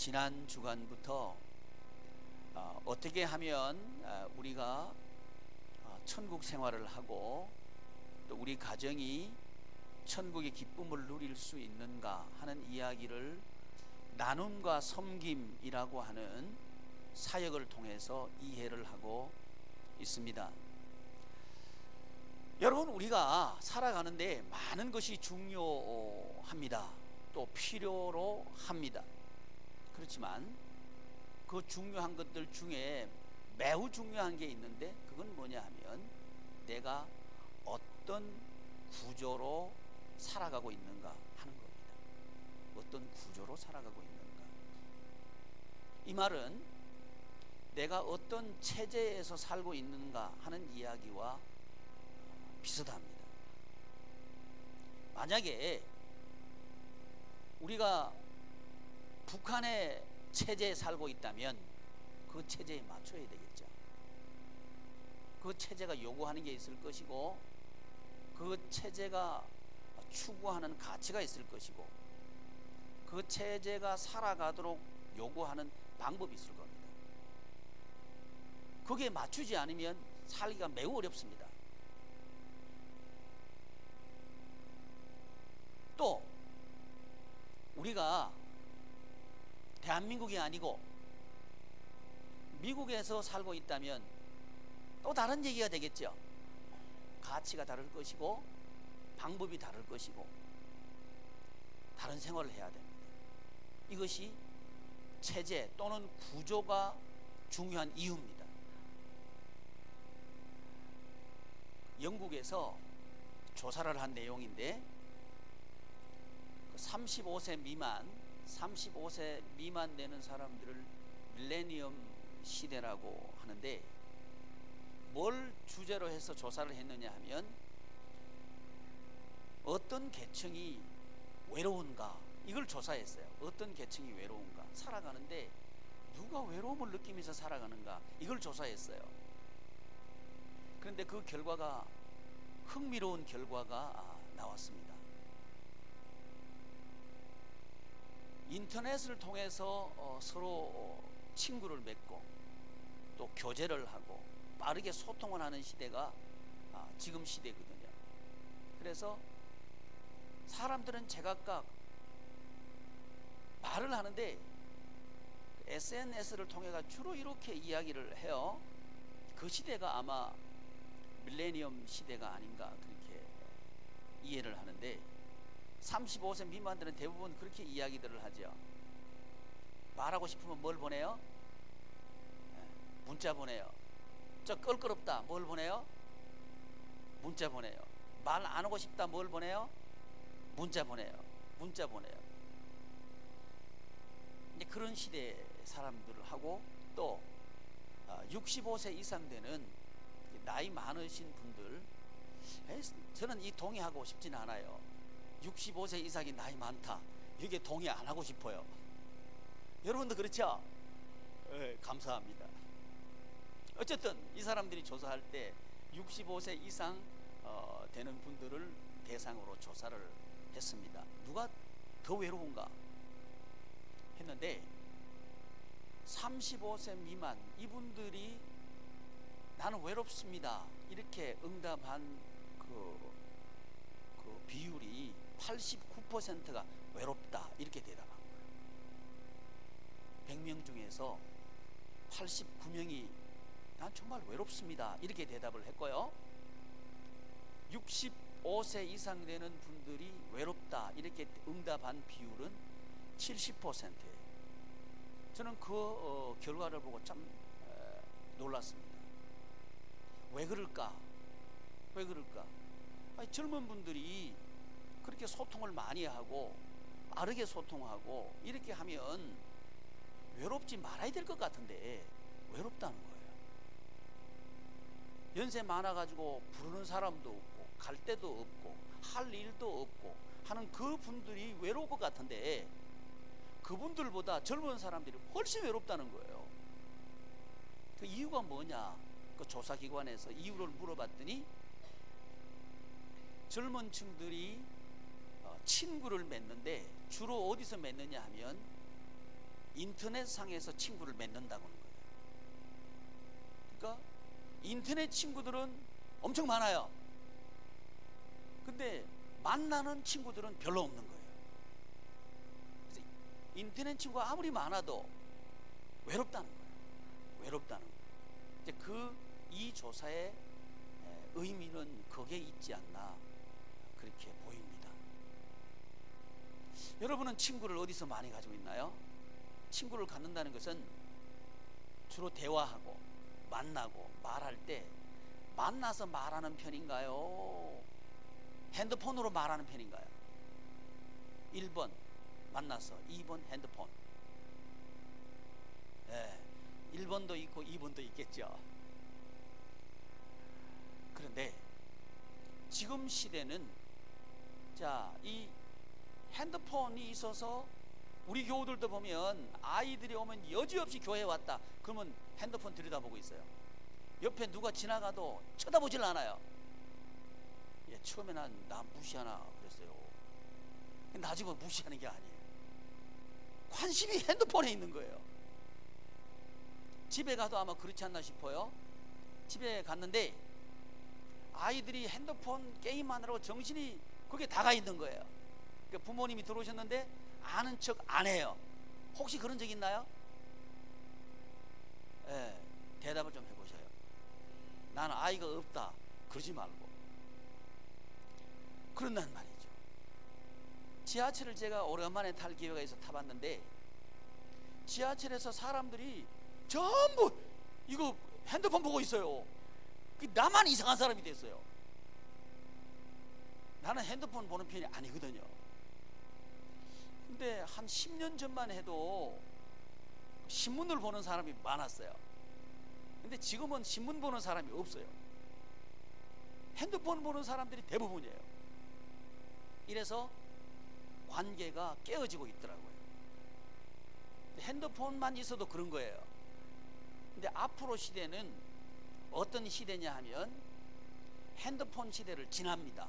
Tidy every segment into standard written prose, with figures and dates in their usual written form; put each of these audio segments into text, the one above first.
지난 주간부터 어떻게 하면 우리가 천국 생활을 하고 또 우리 가정이 천국의 기쁨을 누릴 수 있는가 하는 이야기를 나눔과 섬김이라고 하는 사역을 통해서 이해를 하고 있습니다. 여러분, 우리가 살아가는데 많은 것이 중요합니다. 또 필요로 합니다. 그렇지만 그 중요한 것들 중에 매우 중요한 게 있는데, 그건 뭐냐 하면 내가 어떤 구조로 살아가고 있는가 하는 겁니다. 어떤 구조로 살아가고 있는가. 이 말은 내가 어떤 체제에서 살고 있는가 하는 이야기와 비슷합니다. 만약에 우리가 북한의 체제에 살고 있다면 그 체제에 맞춰야 되겠죠. 그 체제가 요구하는 게 있을 것이고, 그 체제가 추구하는 가치가 있을 것이고, 그 체제가 살아가도록 요구하는 방법이 있을 겁니다. 거기에 맞추지 않으면 살기가 매우 어렵습니다. 또 우리가 대한민국이 아니고 미국에서 살고 있다면 또 다른 얘기가 되겠죠. 가치가 다를 것이고 방법이 다를 것이고 다른 생활을 해야 됩니다. 이것이 체제 또는 구조가 중요한 이유입니다. 영국에서 조사를 한 내용인데, 35세 미만 되는 사람들을 밀레니엄 시대라고 하는데, 뭘 주제로 해서 조사를 했느냐 하면 어떤 계층이 외로운가, 이걸 조사했어요. 어떤 계층이 외로운가, 살아가는데 누가 외로움을 느끼면서 살아가는가, 이걸 조사했어요. 그런데 그 결과가, 흥미로운 결과가 나왔습니다. 인터넷을 통해서 서로 친구를 맺고 또 교제를 하고 빠르게 소통을 하는 시대가 지금 시대거든요. 그래서 사람들은 제각각 말을 하는데 SNS를 통해 주로 이렇게 이야기를 해요. 그 시대가 아마 밀레니엄 시대가 아닌가 그렇게 이해를 하는데, 35세 미만들은 대부분 그렇게 이야기들을 하죠. 말하고 싶으면 뭘 보내요? 문자 보내요. 저 껄끄럽다, 뭘 보내요? 문자 보내요. 말 안 하고 싶다, 뭘 보내요? 문자 보내요. 문자 보내요. 이제 그런 시대 사람들을 하고, 또 65세 이상 되는 나이 많으신 분들, 저는 이 동의하고 싶진 않아요. 65세 이상이 나이 많다, 이게 동의 안 하고 싶어요. 여러분도 그렇죠? 네, 감사합니다. 어쨌든 이 사람들이 조사할 때 65세 이상 되는 분들을 대상으로 조사를 했습니다. 누가 더 외로운가 했는데, 35세 미만 이분들이 나는 외롭습니다 이렇게 응답한 그 비율이 89%가 외롭다 이렇게 대답한 거예요. 100명 중에서 89명이 난 정말 외롭습니다 이렇게 대답을 했고요. 65세 이상 되는 분들이 외롭다 이렇게 응답한 비율은 70%예요. 저는 그 결과를 보고 참 놀랐습니다. 왜 그럴까? 왜 그럴까? 아니, 젊은 분들이 그렇게 소통을 많이 하고 빠르게 소통하고 이렇게 하면 외롭지 말아야 될 것 같은데 외롭다는 거예요. 연세 많아가지고 부르는 사람도 없고 갈 데도 없고 할 일도 없고 하는 그 분들이 외로울 것 같은데, 그분들보다 젊은 사람들이 훨씬 외롭다는 거예요. 그 이유가 뭐냐? 그 조사기관에서 이유를 물어봤더니, 젊은 층들이 친구를 맺는데 주로 어디서 맺느냐 하면 인터넷상에서 친구를 맺는다고 하는 거예요. 그러니까 인터넷 친구들은 엄청 많아요. 근데 만나는 친구들은 별로 없는 거예요. 그래서 인터넷 친구가 아무리 많아도 외롭다는 거예요. 외롭다는 거예요. 이제 이 조사의 의미는 거기에 있지 않나 그렇게 보입니다. 여러분은 친구를 어디서 많이 가지고 있나요? 친구를 갖는다는 것은 주로 대화하고 만나고 말할 때 만나서 말하는 편인가요? 핸드폰으로 말하는 편인가요? 1번 만나서, 2번 핸드폰. 1번도 있고 2번도 있겠죠. 그런데 지금 시대는 이 핸드폰이 있어서 우리 교우들도 보면 아이들이 오면 여지없이 교회에 왔다 그러면 핸드폰 들여다보고 있어요. 옆에 누가 지나가도 쳐다보질 않아요. 처음에 나 무시하나 그랬어요. 나중에 무시하는 게 아니에요. 관심이 핸드폰에 있는 거예요. 집에 가도 아마 그렇지 않나 싶어요. 집에 갔는데 아이들이 핸드폰 게임하느라고 정신이 거기에 다가 있는 거예요. 그러니까 부모님이 들어오셨는데 아는 척 안 해요. 혹시 그런 적 있나요? 대답을 좀 해보셔요. 나는 아이가 없다 그러지 말고. 그런단 말이죠. 지하철을 제가 오랜만에 탈 기회가 있어 타봤는데 지하철에서 사람들이 전부 이거 핸드폰 보고 있어요. 나만 이상한 사람이 됐어요. 나는 핸드폰 보는 편이 아니거든요. 근데 한 10년 전만 해도 신문을 보는 사람이 많았어요. 근데 지금은 신문 보는 사람이 없어요. 핸드폰 보는 사람들이 대부분이에요. 이래서 관계가 깨어지고 있더라고요. 핸드폰만 있어도 그런 거예요. 근데 앞으로 시대는 어떤 시대냐 하면 핸드폰 시대를 지납니다.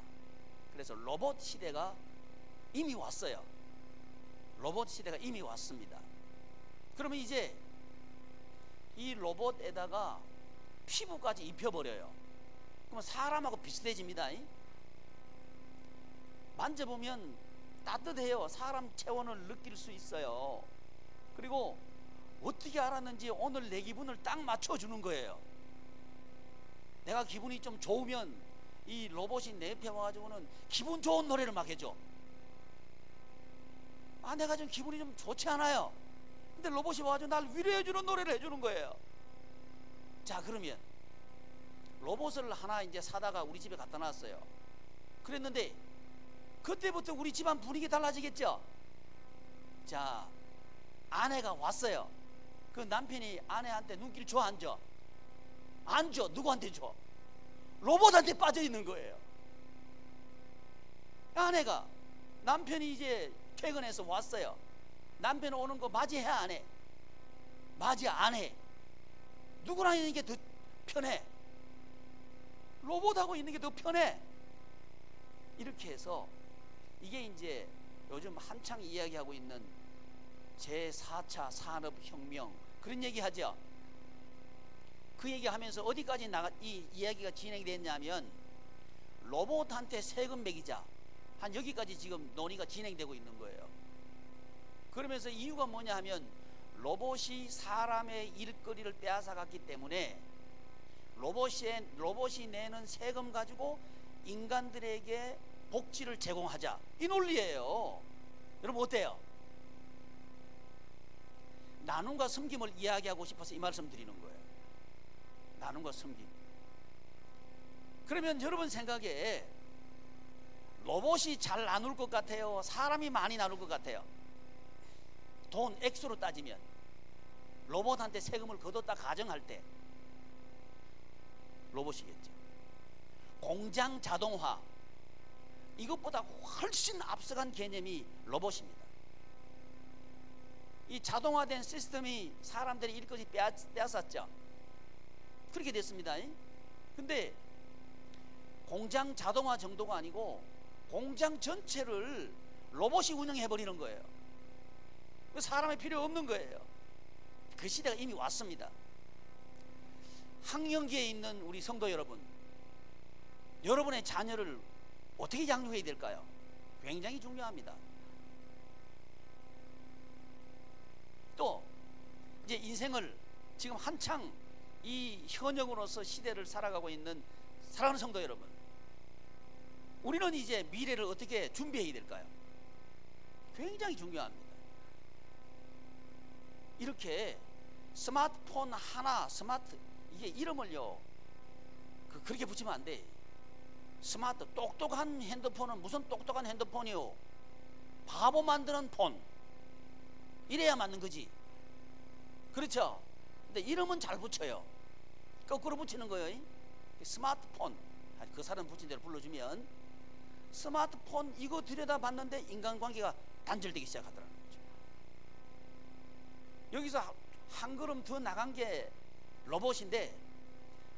그래서 로봇 시대가 이미 왔어요. 로봇 시대가 이미 왔습니다. 그러면 이제 이 로봇에다가 피부까지 입혀버려요. 그러면 사람하고 비슷해집니다. 만져보면 따뜻해요. 사람 체온을 느낄 수 있어요. 그리고 어떻게 알았는지 오늘 내 기분을 딱 맞춰주는 거예요. 내가 기분이 좀 좋으면 이 로봇이 내 옆에 와가지고는 기분 좋은 노래를 막 해줘. 내가 좀 기분이 좀 좋지 않아요. 근데 로봇이 와가지고 날 위로해주는 노래를 해주는 거예요. 자, 그러면 로봇을 하나 이제 사다가 우리 집에 갖다 놨어요. 그랬는데 그때부터 우리 집안 분위기 달라지겠죠. 자, 아내가 왔어요. 그 남편이 아내한테 눈길 줘, 안 줘? 안 줘. 누구한테 줘? 로봇한테 빠져 있는 거예요. 아내가, 남편이 이제 퇴근해서 왔어요. 남편 오는 거 맞이해, 안 해? 맞이 안 해. 누구랑 있는 게 더 편해? 로봇하고 있는 게 더 편해. 이렇게 해서 이게 이제 요즘 한창 이야기하고 있는 제4차 산업혁명, 그런 얘기 하죠. 그 얘기 하면서 어디까지 이 이야기가 진행이 됐냐면 로봇한테 세금 매기자, 한 여기까지 지금 논의가 진행되고 있는 거예요. 그러면서 이유가 뭐냐 하면 로봇이 사람의 일거리를 빼앗아갔기 때문에 로봇이 내는 세금 가지고 인간들에게 복지를 제공하자, 이 논리예요. 여러분 어때요? 나눔과 섬김을 이야기하고 싶어서 이 말씀 드리는 거예요. 나눔과 섬김. 그러면 여러분 생각에 로봇이 잘 나눌 것 같아요? 사람이 많이 나눌 것 같아요? 돈 액수로 따지면 로봇한테 세금을 거뒀다 가정할 때 로봇이겠죠. 공장 자동화, 이것보다 훨씬 앞서간 개념이 로봇입니다. 이 자동화된 시스템이 사람들이 일거리 빼앗았죠. 그렇게 됐습니다. 근데 공장 자동화 정도가 아니고 공장 전체를 로봇이 운영해 버리는 거예요. 사람이 필요 없는 거예요. 그 시대가 이미 왔습니다. 학령기에 있는 우리 성도 여러분, 여러분의 자녀를 어떻게 양육해야 될까요? 굉장히 중요합니다. 또 이제 인생을 지금 한창 이 현역으로서 시대를 살아가고 있는 사랑하는 성도 여러분, 우리는 이제 미래를 어떻게 준비해야 될까요? 굉장히 중요합니다. 이렇게 스마트폰 하나, 이게 이름을요 그렇게 붙이면 안 돼. 똑똑한 핸드폰은 무슨 똑똑한 핸드폰이요? 바보 만드는 폰. 이래야 맞는 거지. 그렇죠? 근데 이름은 잘 붙여요. 거꾸로 붙이는 거예요. 스마트폰, 그 사람 붙인 대로 불러주면 스마트폰 이거 들여다봤는데 인간관계가 단절되기 시작하더라는 거죠. 여기서 한 걸음 더 나간 게 로봇인데,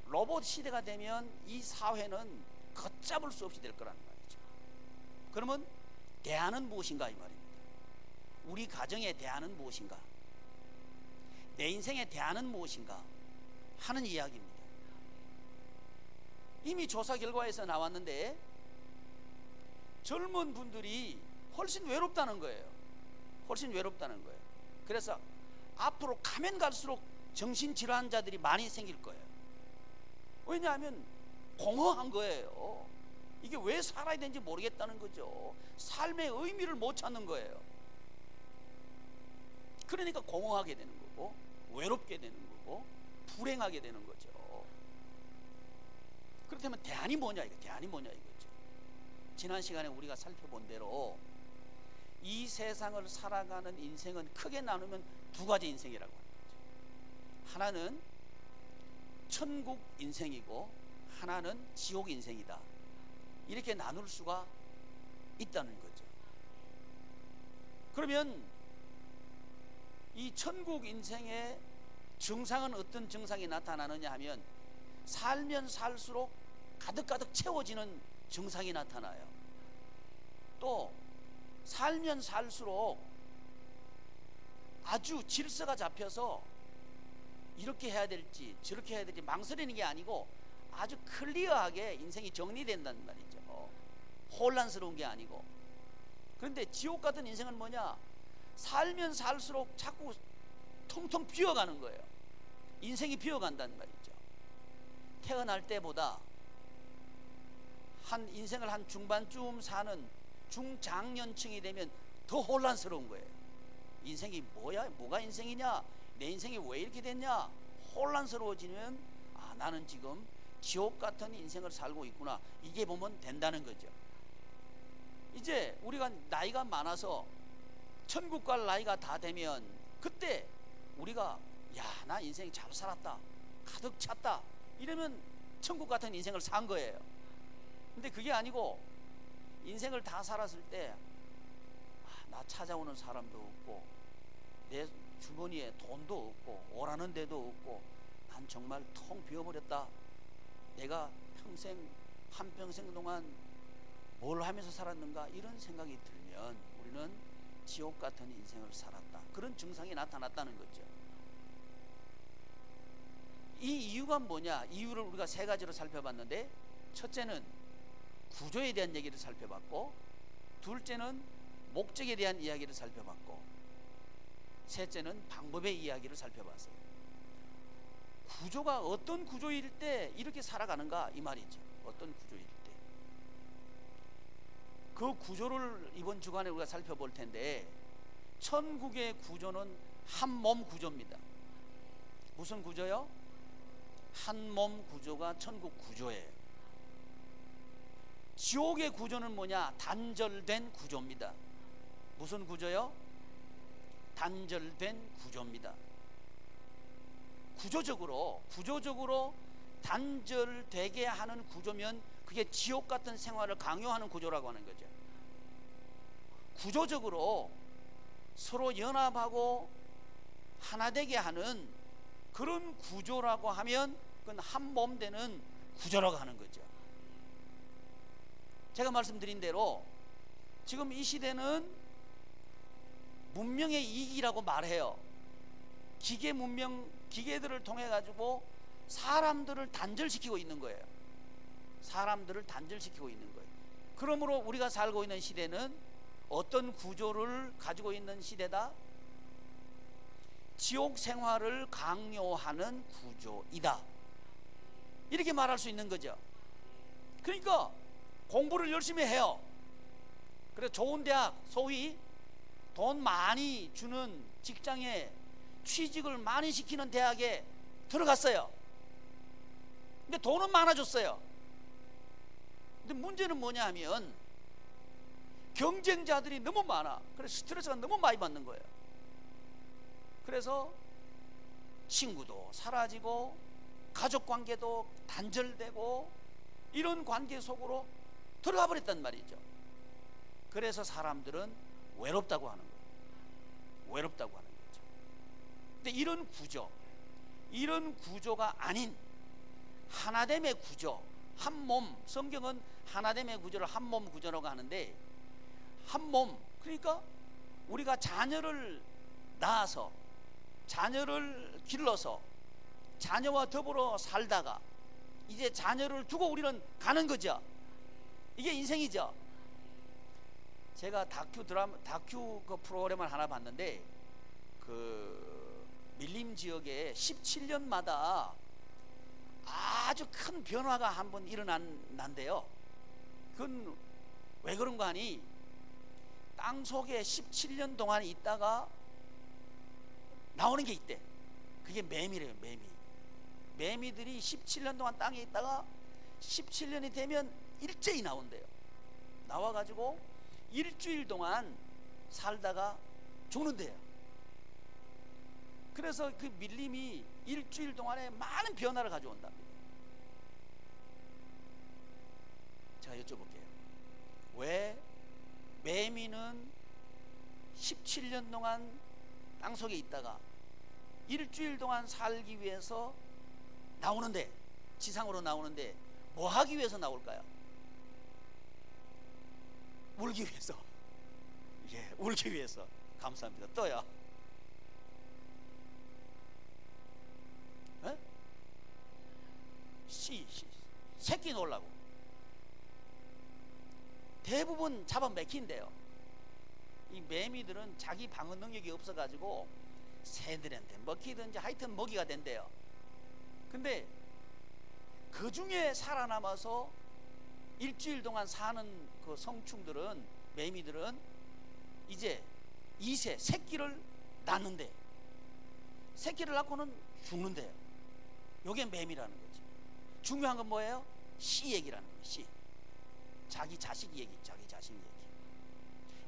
로봇 시대가 되면 이 사회는 걷잡을 수 없이 될 거라는 말이죠. 그러면 대안은 무엇인가 이 말입니다. 우리 가정의 대안은 무엇인가, 내 인생의 대안은 무엇인가 하는 이야기입니다. 이미 조사 결과에서 나왔는데 젊은 분들이 훨씬 외롭다는 거예요. 훨씬 외롭다는 거예요. 그래서 앞으로 가면 갈수록 정신질환자들이 많이 생길 거예요. 왜냐하면 공허한 거예요. 이게 왜 살아야 되는지 모르겠다는 거죠. 삶의 의미를 못 찾는 거예요. 그러니까 공허하게 되는 거고, 외롭게 되는 거고, 불행하게 되는 거죠. 그렇다면 대안이 뭐냐 이거, 대안이 뭐냐 이거죠. 지난 시간에 우리가 살펴본 대로 이 세상을 살아가는 인생은 크게 나누면 두 가지 인생이라고 하는 거죠. 하나는 천국 인생이고 하나는 지옥 인생이다. 이렇게 나눌 수가 있다는 거죠. 그러면 이 천국 인생의 증상은 어떤 증상이 나타나느냐 하면 살면 살수록 가득가득 채워지는 증상이 나타나요. 또 살면 살수록 아주 질서가 잡혀서 이렇게 해야 될지 저렇게 해야 될지 망설이는 게 아니고 아주 클리어하게 인생이 정리된다는 말이죠. 혼란스러운 게 아니고. 그런데 지옥 같은 인생은 뭐냐? 살면 살수록 자꾸 텅텅 비어가는 거예요. 인생이 비어간다는 말이죠. 태어날 때보다 한 인생을 한 중반쯤 사는 중장년층이 되면 더 혼란스러운 거예요. 인생이 뭐가 인생이냐? 내 인생이 왜 이렇게 됐냐? 혼란스러워지면 나는 지금 지옥 같은 인생을 살고 있구나, 이게 보면 된다는 거죠. 이제 우리가 나이가 많아서 천국 갈 나이가 다 되면 그때 우리가 나 인생 잘 살았다, 가득 찼다, 이러면 천국 같은 인생을 산 거예요. 근데 그게 아니고 인생을 다 살았을 때 나 찾아오는 사람도 없고 내 주머니에 돈도 없고 오라는 데도 없고 난 정말 텅 비어버렸다. 내가 한평생 동안 뭘 하면서 살았는가, 이런 생각이 들면 우리는 지옥 같은 인생을 살았다, 그런 증상이 나타났다는 거죠. 이 이유가 뭐냐? 이유를 우리가 세 가지로 살펴봤는데, 첫째는 구조에 대한 얘기를 살펴봤고, 둘째는 목적에 대한 이야기를 살펴봤고, 셋째는 방법의 이야기를 살펴봤어요. 구조가 어떤 구조일 때 이렇게 살아가는가 이 말이죠. 어떤 구조일 때. 그 구조를 이번 주간에 우리가 살펴볼 텐데, 천국의 구조는 한 몸 구조입니다. 무슨 구조요? 한 몸 구조가 천국 구조예요. 지옥의 구조는 뭐냐? 단절된 구조입니다. 무슨 구조요? 단절된 구조입니다. 구조적으로 단절되게 하는 구조면 그게 지옥 같은 생활을 강요하는 구조라고 하는 거죠. 구조적으로 서로 연합하고 하나 되게 하는 그런 구조라고 하면 그건 한 몸 되는 구조라고 하는 거죠. 제가 말씀드린 대로 지금 이 시대는 문명의 이익이라고 말해요. 기계 문명, 기계들을 통해 가지고 사람들을 단절시키고 있는 거예요. 사람들을 단절시키고 있는 거예요. 그러므로 우리가 살고 있는 시대는 어떤 구조를 가지고 있는 시대다? 지옥 생활을 강요하는 구조이다, 이렇게 말할 수 있는 거죠. 그러니까 공부를 열심히 해요. 그래서 좋은 대학, 소위 돈 많이 주는 직장에 취직을 많이 시키는 대학에 들어갔어요. 근데 돈은 많아졌어요. 근데 문제는 뭐냐 하면 경쟁자들이 너무 많아. 그래서 스트레스가 너무 많이 받는 거예요. 그래서 친구도 사라지고 가족관계도 단절되고 이런 관계 속으로 들어가 버렸단 말이죠. 그래서 사람들은 외롭다고 하는 거예요. 외롭다고 하는 거죠. 근데 이런 구조, 이런 구조가 아닌 하나됨의 구조, 한몸, 성경은 하나됨의 구조를 한몸 구조라고 하는데, 한몸, 그러니까 우리가 자녀를 낳아서 자녀를 길러서 자녀와 더불어 살다가 이제 자녀를 두고 우리는 가는 거죠. 이게 인생이죠. 제가 다큐 그 프로그램을 하나 봤는데, 그 밀림 지역에 17년마다 아주 큰 변화가 한번 일어난대요. 그건 왜 그런가 하니, 땅 속에 17년 동안 있다가 나오는 게 있대. 그게 매미래요. 매미들이 17년 동안 땅에 있다가 17년이 되면 일제히 나온대요. 나와가지고 일주일 동안 살다가 죽는데요. 그래서 그 밀림이 일주일 동안에 많은 변화를 가져온답니다. 제가 여쭤볼게요. 왜 매미는 17년 동안 땅속에 있다가 일주일 동안 살기 위해서 나오는데, 지상으로 나오는데 뭐 하기 위해서 나올까요? 울기 위해서. 예, 울기 위해서. 감사합니다. 또요. 에? 새끼 놓으려고. 대부분 잡아 먹힌대요. 이 매미들은 자기 방어 능력이 없어가지고 새들한테 먹히든지 하여튼 먹이가 된대요. 근데 그 중에 살아남아서 일주일 동안 사는 그 성충들은, 매미들은 이제 2세 새끼를 낳는데, 새끼를 낳고는 죽는데요. 요게 매미라는 거죠. 중요한 건 뭐예요? 씨 얘기라는 거예요. 씨. 자기 자식 얘기, 자기 자식 얘기.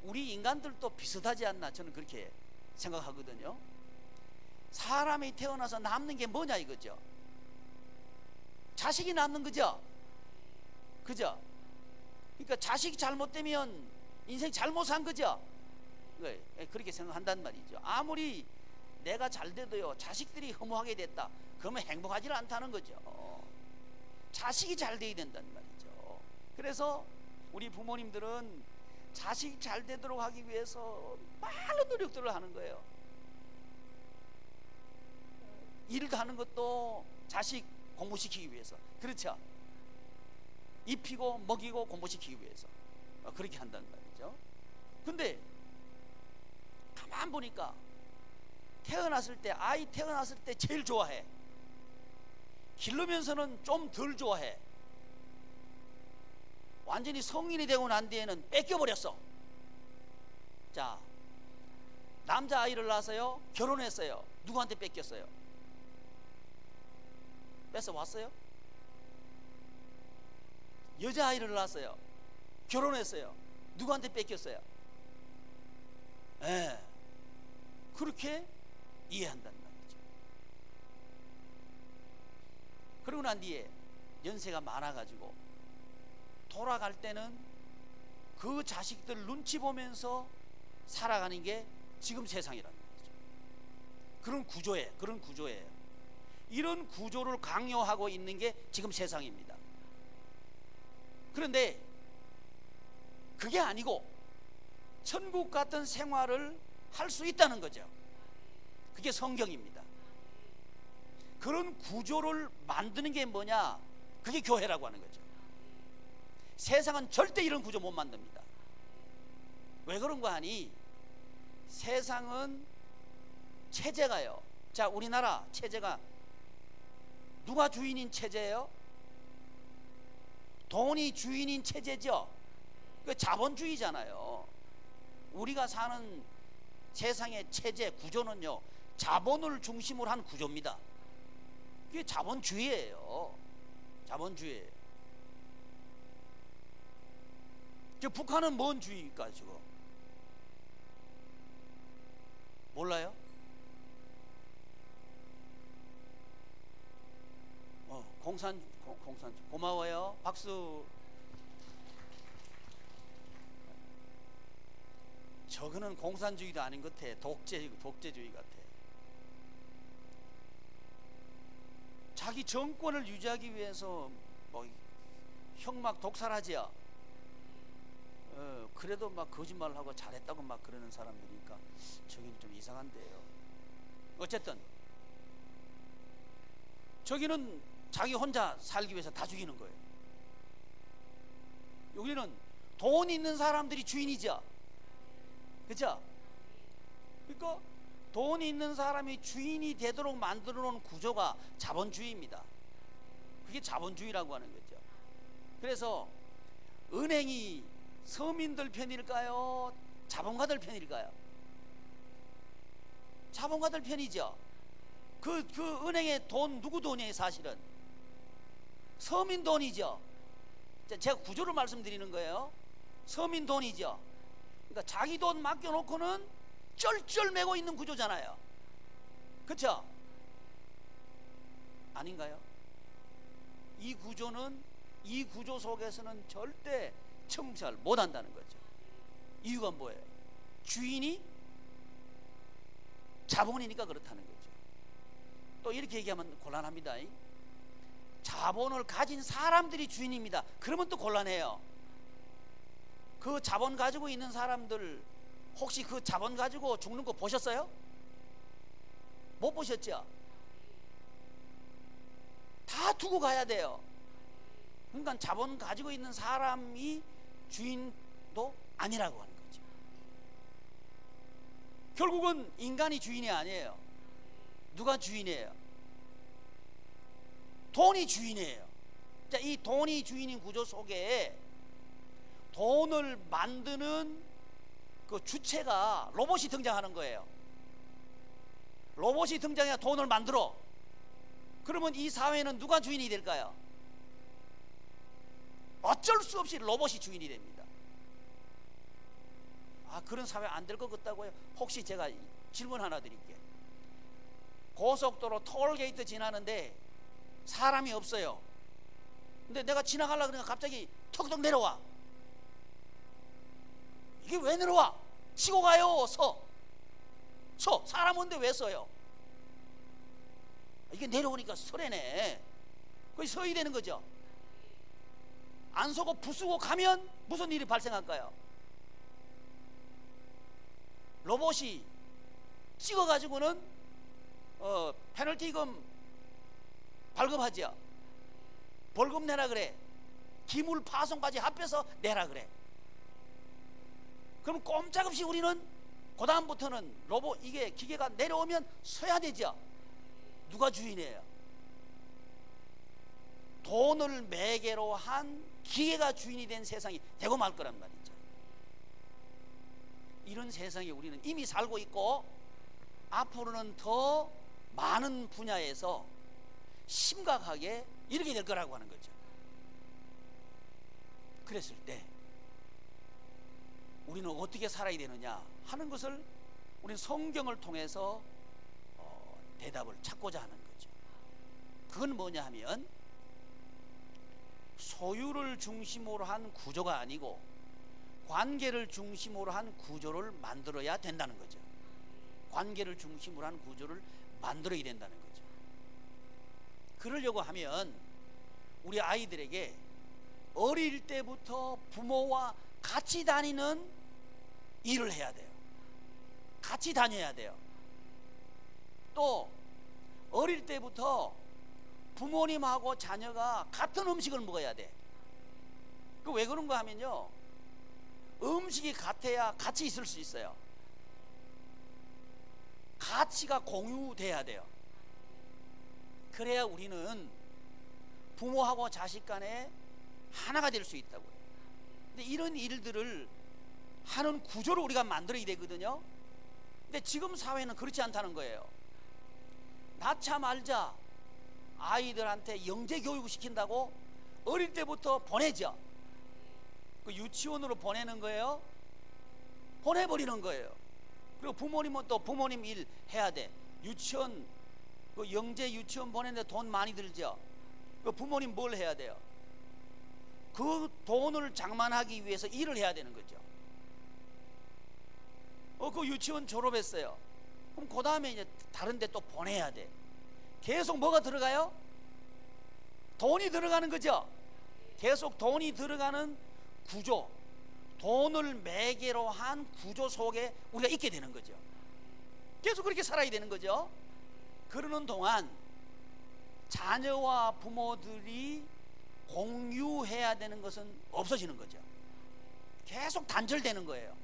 우리 인간들도 비슷하지 않나, 저는 그렇게 생각하거든요. 사람이 태어나서 남는 게 뭐냐 이거죠. 자식이 남는 거죠. 그죠? 그러니까 자식이 잘못되면 인생 잘못 산 거죠. 그렇게 생각한단 말이죠. 아무리 내가 잘 돼도요, 자식들이 허무하게 됐다 그러면 행복하지 않다는 거죠. 자식이 잘 돼야 된다는 말이죠. 그래서 우리 부모님들은 자식이 잘 되도록 하기 위해서 많은 노력들을 하는 거예요. 일도 하는 것도 자식 공부시키기 위해서, 그렇죠? 입히고 먹이고 공부시키기 위해서 그렇게 한다는 말이죠. 근데 가만 보니까 태어났을 때, 아이 태어났을 때 제일 좋아해. 기르면서는 좀 덜 좋아해. 완전히 성인이 되고 난 뒤에는 뺏겨버렸어. 자, 남자아이를 낳아서요, 결혼했어요. 누구한테 뺏겼어요? 뺏어왔어요? 여자아이를 낳았어요. 결혼했어요. 누구한테 뺏겼어요? 예. 그렇게 이해한다는 말이죠. 그러고 난 뒤에 연세가 많아가지고 돌아갈 때는 그 자식들 눈치 보면서 살아가는 게 지금 세상이라는 거죠. 그런 구조예요. 이런 구조를 강요하고 있는 게 지금 세상입니다. 그런데 그게 아니고 천국 같은 생활을 할 수 있다는 거죠. 그게 성경입니다. 그런 구조를 만드는 게 뭐냐? 그게 교회라고 하는 거죠. 세상은 절대 이런 구조 못 만듭니다. 왜 그런가 하니 세상은 체제가요. 자, 우리나라 체제가 누가 주인인 체제예요? 돈이 주인인 체제죠. 그 자본주의잖아요. 우리가 사는 세상의 체제 구조는요, 자본을 중심으로 한 구조입니다. 이게 자본주의예요. 자본주의예요. 북한은 뭔 주의일까 지금? 몰라요? 공산 고마워요. 박수. 저거는 공산주의도 아닌 것 같아. 독재주의 같아. 자기 정권을 유지하기 위해서 뭐 혁막 독살하지요. 그래도 막 거짓말하고 잘했다고 막 그러는 사람들이니까 저기는 좀 이상한데요. 어쨌든 저기는 자기 혼자 살기 위해서 다 죽이는 거예요. 여기는 돈 있는 사람들이 주인이죠. 그렇죠? 그러니까 돈 있는 사람이 주인이 되도록 만들어 놓은 구조가 자본주의입니다. 그게 자본주의라고 하는 거죠. 그래서 은행이 서민들 편일까요? 자본가들 편일까요? 자본가들 편이죠. 그 은행의 돈 누구 돈이에요? 사실은 서민 돈이죠. 제가 구조를 말씀드리는 거예요. 서민 돈이죠. 그러니까 자기 돈 맡겨놓고는 쩔쩔매고 있는 구조잖아요. 그렇죠? 아닌가요? 이 구조 속에서는 절대 청소를 못한다는 거죠. 이유가 뭐예요? 주인이 자본이니까 그렇다는 거죠. 또 이렇게 얘기하면 곤란합니다. 자본을 가진 사람들이 주인입니다. 그러면 또 곤란해요. 그 자본 가지고 있는 사람들 혹시 그 자본 가지고 죽는 거 보셨어요? 못 보셨죠? 다 두고 가야 돼요. 그러니까 자본 가지고 있는 사람이 주인도 아니라고 하는 거죠. 결국은 인간이 주인이 아니에요. 누가 주인이에요? 돈이 주인이에요. 자, 이 돈이 주인인 구조 속에 돈을 만드는 그 주체가 로봇이 등장하는 거예요. 로봇이 등장해야 돈을 만들어. 그러면 이 사회는 누가 주인이 될까요? 어쩔 수 없이 로봇이 주인이 됩니다. 그런 사회 안 될 것 같다고요? 혹시 제가 질문 하나 드릴게요. 고속도로 톨게이트 지나는데 사람이 없어요. 근데 내가 지나가려고 그러니까 갑자기 턱턱 내려와. 이게 왜 내려와? 치고 가요. 사람 온데 왜 서요? 이게 내려오니까 서래네. 거기 서야 되는 거죠. 안 서고 부수고 가면 무슨 일이 발생할까요? 로봇이 찍어가지고는 페널티금 발급하죠. 벌금 내라 그래. 기물 파손까지 합해서 내라 그래. 그럼 꼼짝없이 우리는 그 다음부터는 로봇 이게 기계가 내려오면 서야 되죠. 누가 주인이에요? 돈을 매개로 한 기계가 주인이 된 세상이 되고 말 거란 말이죠. 이런 세상에 우리는 이미 살고 있고 앞으로는 더 많은 분야에서 심각하게 이렇게 될 거라고 하는 거죠. 그랬을 때 우리는 어떻게 살아야 되느냐 하는 것을 우리는 성경을 통해서 대답을 찾고자 하는 거죠. 그건 뭐냐 하면 소유를 중심으로 한 구조가 아니고 관계를 중심으로 한 구조를 만들어야 된다는 거죠. 관계를 중심으로 한 구조를 만들어야 된다는 거죠. 그러려고 하면 우리 아이들에게 어릴 때부터 부모와 같이 다니는 일을 해야 돼요. 같이 다녀야 돼요. 또 어릴 때부터 부모님하고 자녀가 같은 음식을 먹어야 돼. 그 왜 그런가 하면요, 음식이 같아야 같이 있을 수 있어요. 가치가 공유돼야 돼요. 그래야 우리는 부모하고 자식 간에 하나가 될 수 있다고요. 근데 이런 일들을 하는 구조를 우리가 만들어야 되거든요. 근데 지금 사회는 그렇지 않다는 거예요. 낳자 말자 아이들한테 영재 교육을 시킨다고 어릴 때부터 보내죠. 그 유치원으로 보내는 거예요. 보내버리는 거예요. 그리고 부모님은 또 부모님 일 해야 돼. 유치원, 그 영재 유치원 보내는데 돈 많이 들죠. 그 부모님 뭘 해야 돼요? 그 돈을 장만하기 위해서 일을 해야 되는 거죠. 그 유치원 졸업했어요. 그럼 그 다음에 이제 다른 데 또 보내야 돼. 계속 뭐가 들어가요? 돈이 들어가는 거죠. 계속 돈이 들어가는 구조, 돈을 매개로 한 구조 속에 우리가 있게 되는 거죠. 계속 그렇게 살아야 되는 거죠. 그러는 동안 자녀와 부모들이 공유해야 되는 것은 없어지는 거죠. 계속 단절되는 거예요.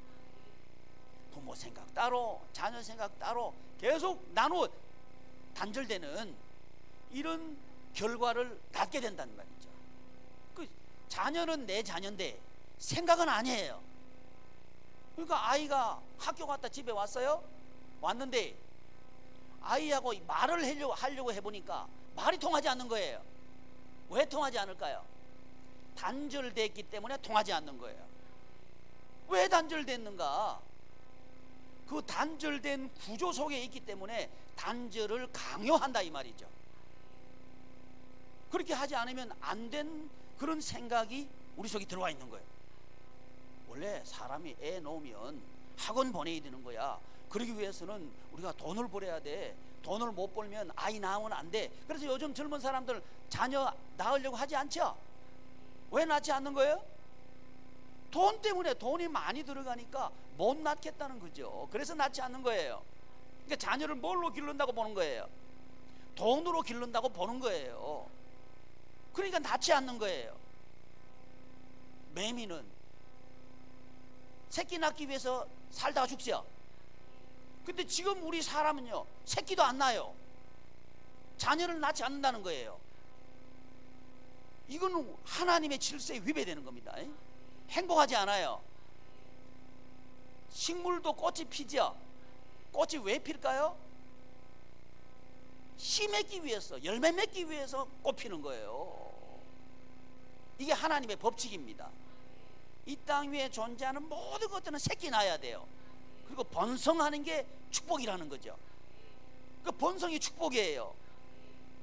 부모 생각 따로, 자녀 생각 따로 계속 나누어 단절되는 이런 결과를 낳게 된다는 말이죠. 그 자녀는 내 자녀인데 생각은 아니에요. 그러니까 아이가 학교 갔다 집에 왔어요. 왔는데 아이하고 말을 하려고 해보니까 말이 통하지 않는 거예요. 왜 통하지 않을까요? 단절됐기 때문에 통하지 않는 거예요. 왜 단절됐는가? 그 단절된 구조 속에 있기 때문에 단절을 강요한다 이 말이죠. 그렇게 하지 않으면 안 된 그런 생각이 우리 속에 들어와 있는 거예요. 원래 사람이 애 놓으면 학원 보내야 되는 거야. 그러기 위해서는 우리가 돈을 벌어야 돼. 돈을 못 벌면 아이 낳으면 안 돼. 그래서 요즘 젊은 사람들 자녀 낳으려고 하지 않죠? 왜 낳지 않는 거예요? 돈 때문에. 돈이 많이 들어가니까 못 낳겠다는 거죠. 그래서 낳지 않는 거예요. 그러니까 자녀를 뭘로 기른다고 보는 거예요? 돈으로 기른다고 보는 거예요. 그러니까 낳지 않는 거예요. 매미는 새끼 낳기 위해서 살다가 죽죠. 근데 지금 우리 사람은요, 새끼도 안 낳아요. 자녀를 낳지 않는다는 거예요. 이거는 하나님의 질서에 위배되는 겁니다. 행복하지 않아요. 식물도 꽃이 피죠. 꽃이 왜 필까요? 씨 맺기 위해서, 열매 맺기 위해서 꽃 피는 거예요. 이게 하나님의 법칙입니다. 이 땅 위에 존재하는 모든 것들은 새끼 낳아야 돼요. 그리고 번성하는 게 축복이라는 거죠. 그 번성이 축복이에요.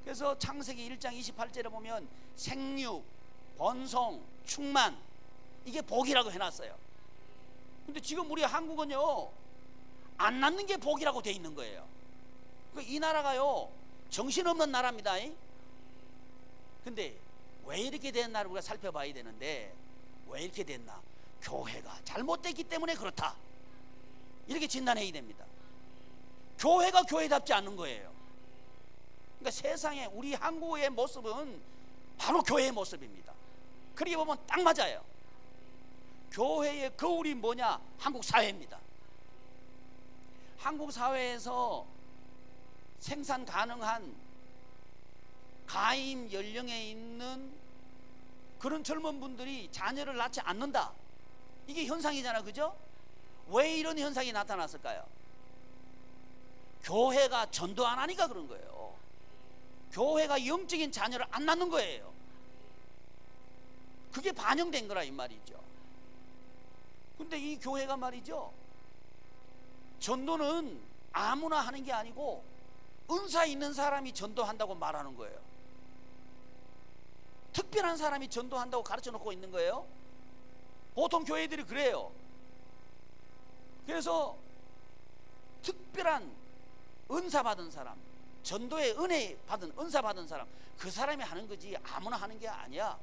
그래서 창세기 1장 28절에 보면 생육, 번성, 충만, 이게 복이라고 해놨어요. 근데 지금 우리 한국은요, 안 낳는 게 복이라고 돼 있는 거예요. 이 나라가요, 정신없는 나라입니다. 근데 왜 이렇게 된 나를 우리가 살펴봐야 되는데, 왜 이렇게 됐나? 교회가 잘못됐기 때문에 그렇다, 이렇게 진단해야 됩니다. 교회가 교회답지 않은 거예요. 그러니까 세상에 우리 한국의 모습은 바로 교회의 모습입니다. 그렇게 보면 딱 맞아요. 교회의 거울이 뭐냐? 한국 사회입니다. 한국 사회에서 생산 가능한 가임 연령에 있는 그런 젊은 분들이 자녀를 낳지 않는다, 이게 현상이잖아, 그죠? 왜 이런 현상이 나타났을까요? 교회가 전도 안 하니까 그런 거예요. 교회가 영적인 자녀를 안 낳는 거예요. 그게 반영된 거라 이 말이죠. 근데 이 교회가 말이죠, 전도는 아무나 하는 게 아니고 은사 있는 사람이 전도한다고 말하는 거예요. 특별한 사람이 전도한다고 가르쳐 놓고 있는 거예요. 보통 교회들이 그래요. 그래서 특별한 은사 받은 사람, 전도의 은혜 받은, 은사 받은 사람, 그 사람이 하는 거지 아무나 하는 게 아니야,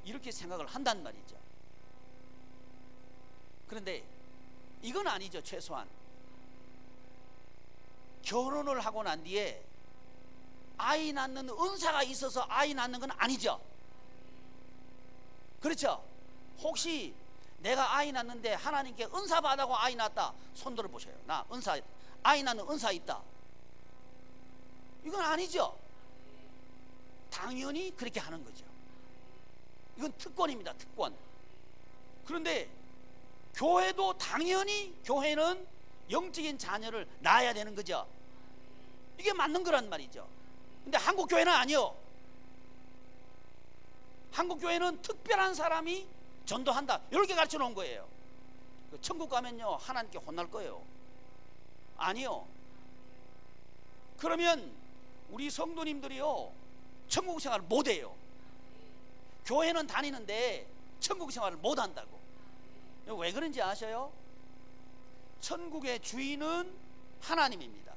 이렇게 생각을 한단 말이죠. 그런데 이건 아니죠. 최소한 결혼을 하고 난 뒤에 아이 낳는 은사가 있어서 아이 낳는 건 아니죠. 그렇죠? 혹시 내가 아이 낳는데 하나님께 은사 받아고 아이 낳았다, 손 들어 보세요. 나 은사, 아이 낳는 은사 있다. 이건 아니죠. 당연히 그렇게 하는 거죠. 이건 특권입니다. 특권. 그런데 교회도 당연히 교회는 영적인 자녀를 낳아야 되는 거죠. 이게 맞는 거란 말이죠. 근데 한국 교회는 아니요. 한국 교회는 특별한 사람이 전도한다, 이렇게 가르쳐 놓은 거예요. 천국 가면요 하나님께 혼날 거예요. 아니요. 그러면 우리 성도님들이요 천국 생활을 못해요. 교회는 다니는데 천국 생활을 못한다고. 왜 그런지 아셔요? 천국의 주인은 하나님입니다.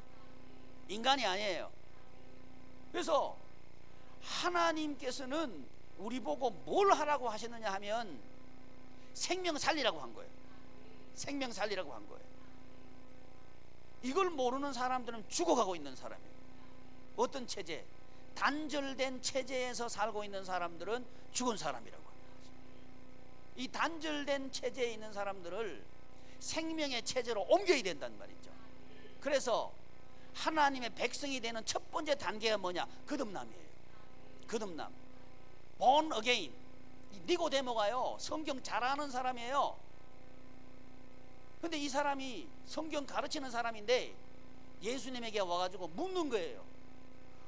인간이 아니에요. 그래서 하나님께서는 우리 보고 뭘 하라고 하셨느냐 하면 생명 살리라고 한 거예요. 생명 살리라고 한 거예요. 이걸 모르는 사람들은 죽어가고 있는 사람이에요. 어떤 체제, 단절된 체제에서 살고 있는 사람들은 죽은 사람이라고 합니다. 이 단절된 체제에 있는 사람들을 생명의 체제로 옮겨야 된단 말이죠. 그래서 하나님의 백성이 되는 첫 번째 단계가 뭐냐? 거듭남이에요. 거듭남. born again. 니고데모가요 성경 잘 아는 사람이에요. 근데 이 사람이 성경 가르치는 사람인데 예수님에게 와가지고 묻는 거예요.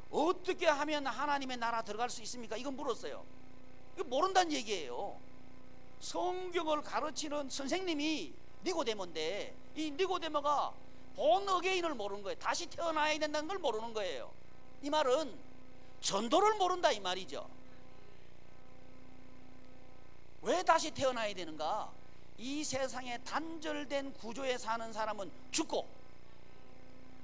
어떻게 하면 하나님의 나라 들어갈 수 있습니까? 이건 물었어요. 이거 모른다는 얘기예요. 성경을 가르치는 선생님이 니고데모인데 이 니고데모가 born again을 모르는 거예요. 다시 태어나야 된다는 걸 모르는 거예요. 이 말은 전도를 모른다 이 말이죠. 왜 다시 태어나야 되는가? 이 세상에 단절된 구조에 사는 사람은 죽고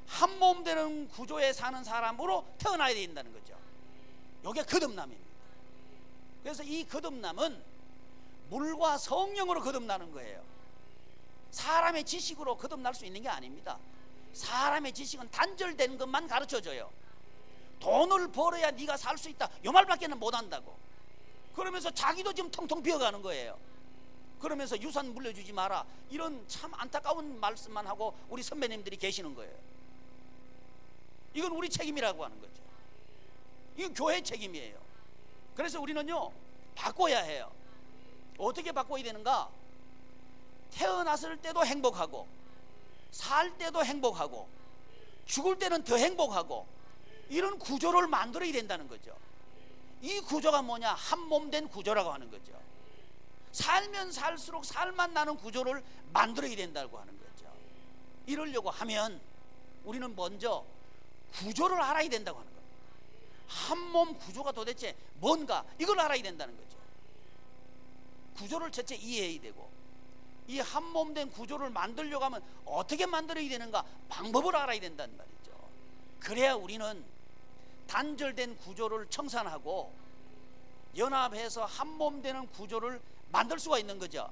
한 몸 되는 구조에 사는 사람으로 태어나야 된다는 거죠. 이게 거듭남입니다. 그래서 이 거듭남은 물과 성령으로 거듭나는 거예요. 사람의 지식으로 거듭날 수 있는 게 아닙니다. 사람의 지식은 단절된 것만 가르쳐줘요. 돈을 벌어야 네가 살 수 있다, 이 말밖에는 못한다고. 그러면서 자기도 지금 텅텅 비어가는 거예요. 그러면서 유산 물려주지 마라, 이런 참 안타까운 말씀만 하고 우리 선배님들이 계시는 거예요. 이건 우리 책임이라고 하는 거죠. 이건 교회 책임이에요. 그래서 우리는요 바꿔야 해요. 어떻게 바꿔야 되는가? 태어났을 때도 행복하고 살 때도 행복하고 죽을 때는 더 행복하고 이런 구조를 만들어야 된다는 거죠. 이 구조가 뭐냐? 한 몸 된 구조라고 하는 거죠. 살면 살수록 살만 나는 구조를 만들어야 된다고 하는 거죠. 이러려고 하면 우리는 먼저 구조를 알아야 된다고 하는 거예요. 한 몸 구조가 도대체 뭔가, 이걸 알아야 된다는 거죠. 구조를 첫째 이해해야 되고, 이 한 몸 된 구조를 만들려고 하면 어떻게 만들어야 되는가, 방법을 알아야 된다는 말이죠. 그래야 우리는 단절된 구조를 청산하고 연합해서 한 몸 되는 구조를 만들 수가 있는 거죠.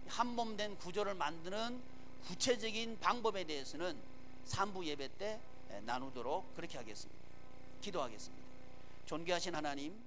한 몸 된 구조를 만드는 구체적인 방법에 대해서는 3부 예배 때 나누도록 그렇게 하겠습니다. 기도하겠습니다. 존귀하신 하나님,